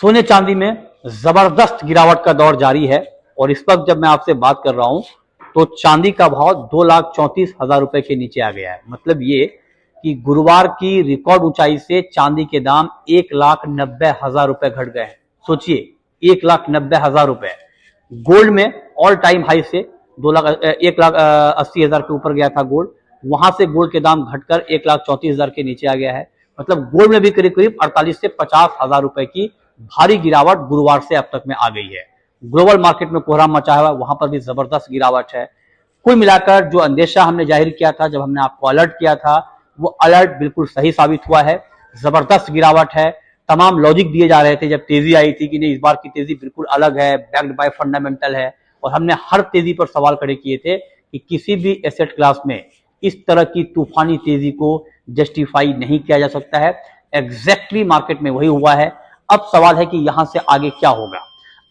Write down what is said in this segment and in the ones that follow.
सोने चांदी में जबरदस्त गिरावट का दौर जारी है और इस वक्त जब मैं आपसे बात कर रहा हूं तो चांदी का भाव 2,34,000 रुपए के नीचे आ गया है। मतलब ये कि गुरुवार की रिकॉर्ड ऊंचाई से चांदी के दाम 1,90,000 रुपए घट गए हैं। सोचिए 1,90,000 रुपए। गोल्ड में ऑल टाइम हाई से 1,80,000 के ऊपर गया था गोल्ड, वहां से गोल्ड के दाम घटकर 1,34,000 के नीचे आ गया है। मतलब गोल्ड में भी करीब करीब 48 से 50,000 रुपए की भारी गिरावट गुरुवार से अब तक में आ गई है। ग्लोबल मार्केट में कोहराम मचा हुआ है, वहां पर भी जबरदस्त गिरावट है। कुल मिलाकर जो अंदेशा हमने जाहिर किया था, जब हमने आपको अलर्ट किया था, वो अलर्ट बिल्कुल सही साबित हुआ है। जबरदस्त गिरावट है। तमाम लॉजिक दिए जा रहे थे जब तेजी आई थी कि नहीं, इस बार की तेजी बिल्कुल अलग है, बैक्ड बाय फंडामेंटल है, और हमने हर तेजी पर सवाल खड़े किए थे कि किसी भी एसेट क्लास में इस तरह की तूफानी तेजी को जस्टिफाई नहीं किया जा सकता है। एग्जैक्टली मार्केट में वही हुआ है। अब सवाल है कि यहां से आगे क्या होगा।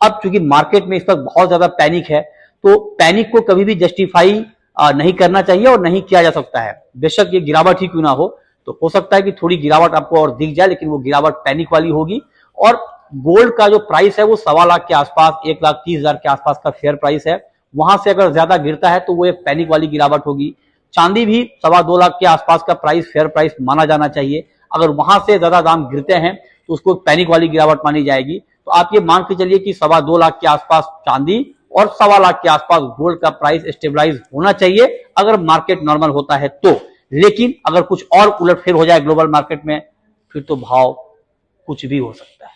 अब चूंकि मार्केट में इस वक्त बहुत ज्यादा पैनिक है, तो पैनिक को कभी भी जस्टिफाई नहीं करना चाहिए और नहीं किया जा सकता है। बेशक ये गिरावट ही क्यों ना हो सकता है कि थोड़ी गिरावट आपको और दिख जाए, लेकिन वो गिरावट पैनिक वाली होगी। और गोल्ड का जो प्राइस है वो 1,15,000 के आसपास, 1,30,000 के आसपास का फेयर प्राइस है। वहां से अगर ज्यादा गिरता है तो वो एक पैनिक वाली गिरावट होगी। चांदी भी 2,25,000 के आसपास का प्राइस फेयर प्राइस माना जाना चाहिए। अगर वहां से ज्यादा दाम गिरते हैं तो उसको पैनिक वाली गिरावट मानी जाएगी। तो आप ये मान के चलिए कि 2,25,000 के आसपास चांदी और 1,15,000 के आसपास गोल्ड का प्राइस स्टेबलाइज होना चाहिए अगर मार्केट नॉर्मल होता है तो। लेकिन अगर कुछ और उलटफेर हो जाए ग्लोबल मार्केट में, फिर तो भाव कुछ भी हो सकता है।